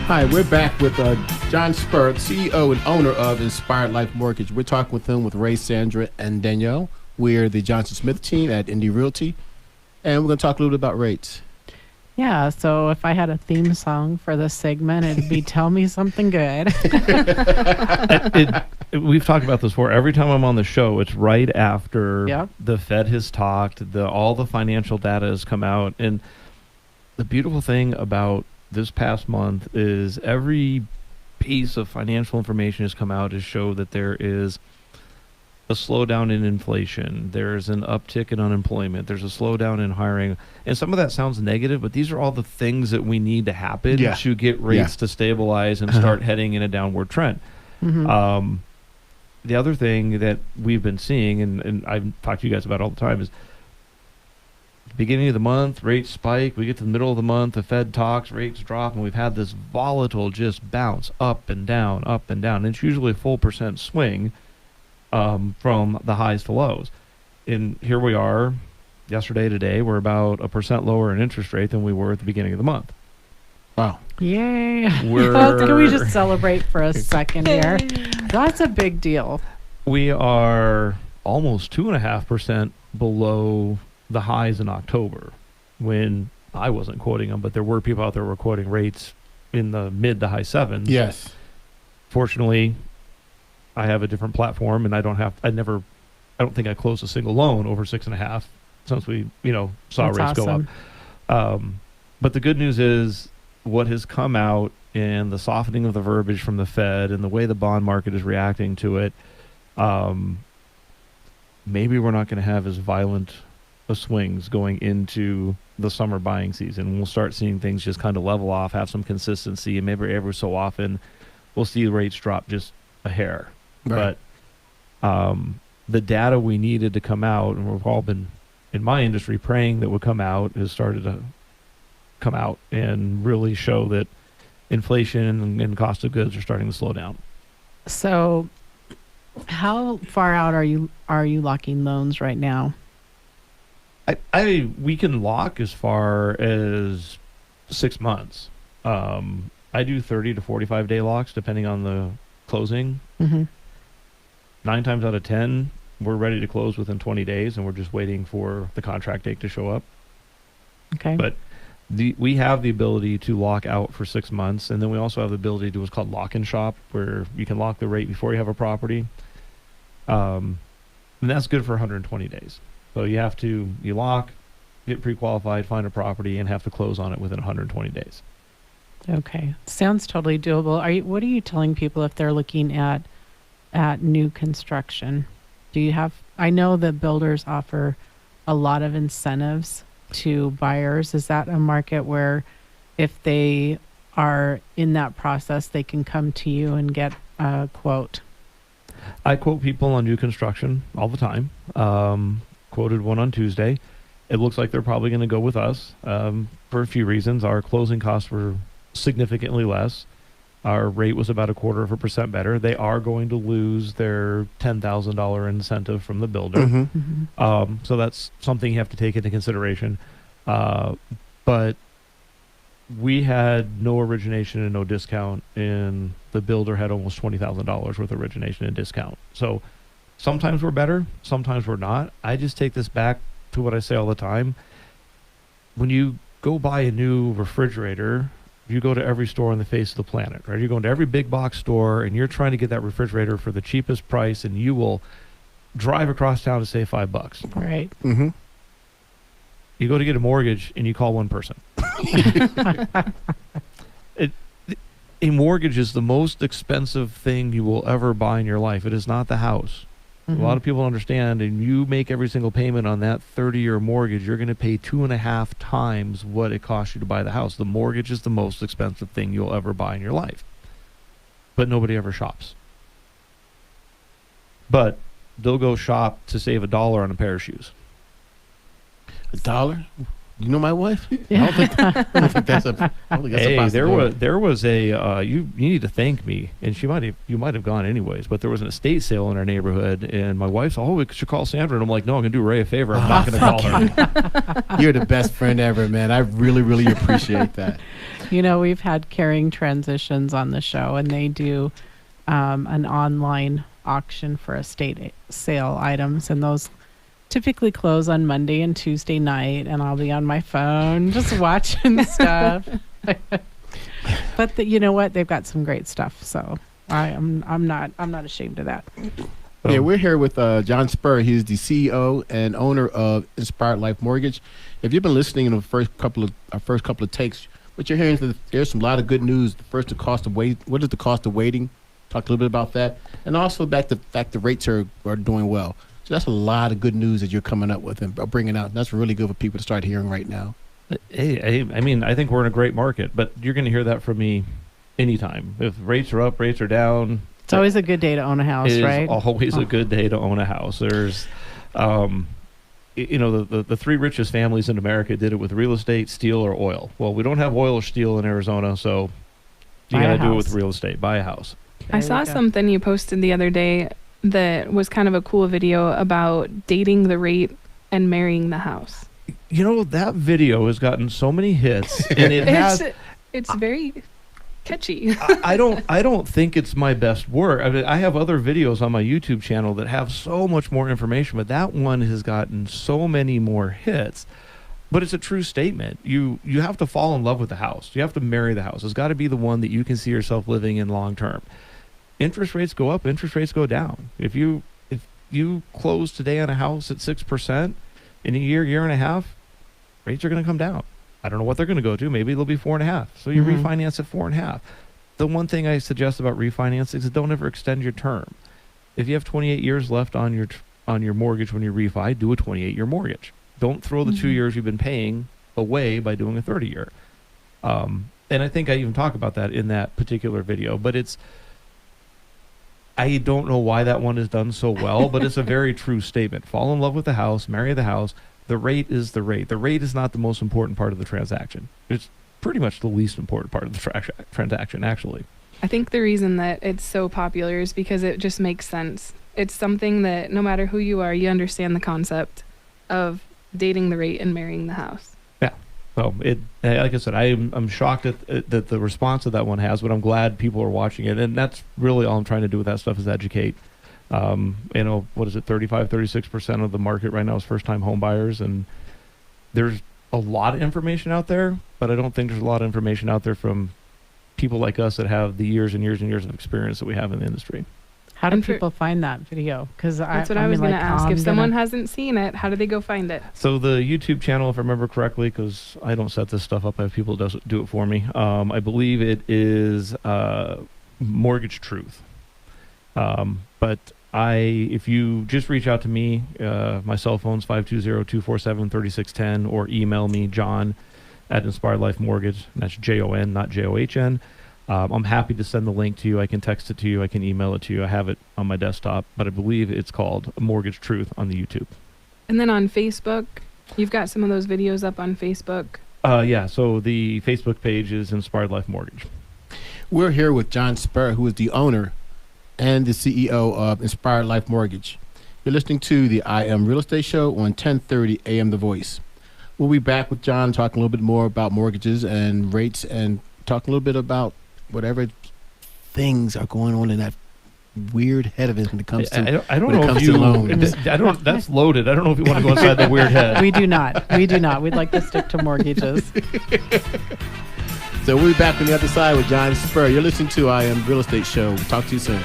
Hi, we're back with John Spurr, CEO and owner of Inspired Life Mortgage. We're talking with him with Ray, Sandra, and Danielle. We're the Johnson Smith team at Indy Realty, and we're going to talk a little bit about rates. Yeah, so if I had a theme song for this segment, it'd be Tell Me Something Good. We've talked about this before. Every time I'm on the show, it's right after Yep. the Fed has talked, all the financial data has come out. And the beautiful thing about this past month is every piece of financial information has come out to show that there is a slowdown in inflation. There's an uptick in unemployment. There's a slowdown in hiring. And some of that sounds negative, but these are all the things that we need to happen to get rates to stabilize and start heading in a downward trend. Mm-hmm. The other thing that we've been seeing, and I've talked to you guys about all the time, is beginning of the month, rates spike. We get to the middle of the month, the Fed talks, rates drop, and we've had this volatile just bounce up and down, up and down. And it's usually a full percent swing from the highs to lows. And here we are, yesterday, today, we're about 1% lower in interest rate than we were at the beginning of the month. Wow. Yay. Can we just celebrate for a second here? That's a big deal. We are almost 2.5% below the highs in October, when I wasn't quoting them, but there were people out there who were quoting rates in the mid to high sevens. Yes. Fortunately, I have a different platform, and I don't think I closed a single loan over 6.5 since we, saw That's rates awesome. go up. But the good news is what has come out and the softening of the verbiage from the Fed and the way the bond market is reacting to it, maybe we're not going to have as violent swings going into the summer buying season. We'll start seeing things just kind of level off, have some consistency, and maybe every so often we'll see rates drop just a hair. Right. But the data we needed to come out, and we've all been in my industry praying that would come out, has started to come out and really show that inflation and cost of goods are starting to slow down. So how far out are you locking loans right now? We can lock as far as 6 months. I do 30 to 45 day locks depending on the closing. Mm-hmm. 9 times out of 10, we're ready to close within 20 days, and we're just waiting for the contract date to show up. Okay. But we have the ability to lock out for 6 months, and then we also have the ability to do what's called lock and shop, where you can lock the rate before you have a property. And that's good for 120 days. So you lock, get pre-qualified, find a property, and have to close on it within 120 days. Okay. Sounds totally doable. What are you telling people if they're looking at new construction? I know that builders offer a lot of incentives to buyers. Is that a market where if they are in that process, they can come to you and get a quote? I quote people on new construction all the time. Quoted one on Tuesday. It looks like they're probably going to go with us for a few reasons. Our closing costs were significantly less. Our rate was about 0.25% better. They are going to lose their $10,000 incentive from the builder. Mm-hmm. Mm-hmm. So that's something you have to take into consideration. But we had no origination and no discount, and the builder had almost $20,000 worth of origination and discount. So sometimes we're better, sometimes we're not. I just take this back to what I say all the time. When you go buy a new refrigerator, you go to every store on the face of the planet, right? You're going to every big box store, and you're trying to get that refrigerator for the cheapest price, and you will drive across town to save $5. Right. Mm-hmm. You go to get a mortgage, and you call one person. A mortgage is the most expensive thing you will ever buy in your life. It is not the house. Mm-hmm. A lot of people understand, and you make every single payment on that 30-year mortgage, you're going to pay 2.5 times what it costs you to buy the house. The mortgage is the most expensive thing you'll ever buy in your life. But nobody ever shops. But they'll go shop to save $1 on a pair of shoes. $1? You know my wife? Yeah. I don't think that's a Hey, possibility. there was a you need to thank me, and you might have gone anyways. But there was an estate sale in our neighborhood, and my wife's we should call Sandra, and I'm like, no, I'm gonna do Ray a favor. I'm not gonna call her. You're the best friend ever, man. I really, really appreciate that. You know, we've had Caring Transitions on the show, and they do an online auction for estate sale items, and those typically close on Monday and Tuesday night, and I'll be on my phone just watching stuff. But you know what? They've got some great stuff, so I'm not ashamed of that. Yeah, we're here with John Spurr. He's the CEO and owner of Inspired Life Mortgage. If you've been listening in the first couple of takes, what you're hearing is that there's a lot of good news. First, the cost of wait. What is the cost of waiting? Talk a little bit about that, and also back the fact the rates are doing well. So that's a lot of good news that you're coming up with and bringing out. And that's really good for people to start hearing right now. Hey, I mean, I think we're in a great market, but you're going to hear that from me anytime. If rates are up, rates are down. It's always a good day to own a house, right? It's always a good day to own a house. There's, the three richest families in America did it with real estate, steel, or oil. Well, we don't have oil or steel in Arizona, so you got to do it with real estate. Buy a house. I saw something you posted the other day that was kind of a cool video about dating the rate and marrying the house. You know, that video has gotten so many hits, and it's very catchy. I don't think it's my best work. I mean, I have other videos on my YouTube channel that have so much more information, but that one has gotten so many more hits. But it's a true statement. You have to fall in love with the house. You have to marry the house. It's got to be the one that you can see yourself living in long term. Interest rates go up, interest rates go down. If you close today on a house at 6%, in a year and a half, rates are going to come down. I don't know what they're going to go to. Maybe they'll be 4.5. So you refinance at 4.5. The one thing I suggest about refinancing is don't ever extend your term. If you have 28 years left on your mortgage when you refi, do a 28-year mortgage. Don't throw the 2 years you've been paying away by doing a 30-year. And I think I even talk about that in that particular video. But I don't know why that one is done so well, but it's a very true statement. Fall in love with the house, marry the house. The rate is the rate. The rate is not the most important part of the transaction. It's pretty much the least important part of the transaction, actually. I think the reason that it's so popular is because it just makes sense. It's something that no matter who you are, you understand the concept of dating the rate and marrying the house. Yeah. So like I said, I'm shocked at the response that one has, but I'm glad people are watching it. And that's really all I'm trying to do with that stuff is educate. What is it? 36% of the market right now is first-time home buyers. And there's a lot of information out there, but I don't think there's a lot of information out there from people like us that have the years and years and years of experience that we have in the industry. How do people find that video? Because that's what I was going to ask. If someone hasn't seen it, how do they go find it? So the YouTube channel, if I remember correctly, because I don't set this stuff up, I have people who do it for me. I believe it is Mortgage Truth. But if you just reach out to me, my cell phone's 520-247-3610, or email me, John at Inspired Life Mortgage. And that's Jon, not JOHN. I'm happy to send the link to you. I can text it to you. I can email it to you. I have it on my desktop, but I believe it's called Mortgage Truth on the YouTube. And then on Facebook, you've got some of those videos up on Facebook. Yeah. So the Facebook page is Inspired Life Mortgage. We're here with John Spurr, who is the owner and the CEO of Inspired Life Mortgage. You're listening to the I Am Real Estate Show on 1030 AM The Voice. We'll be back with John talking a little bit more about mortgages and rates and talking a little bit about whatever things are going on in that weird head of it when it comes to I don't know if you loans. That's loaded. I don't know if you want to go inside the weird head. We do not. We'd like to stick to mortgages. So we'll be back on the other side with John Spurr. You're listening to I Am Real Estate Show. We'll talk to you soon.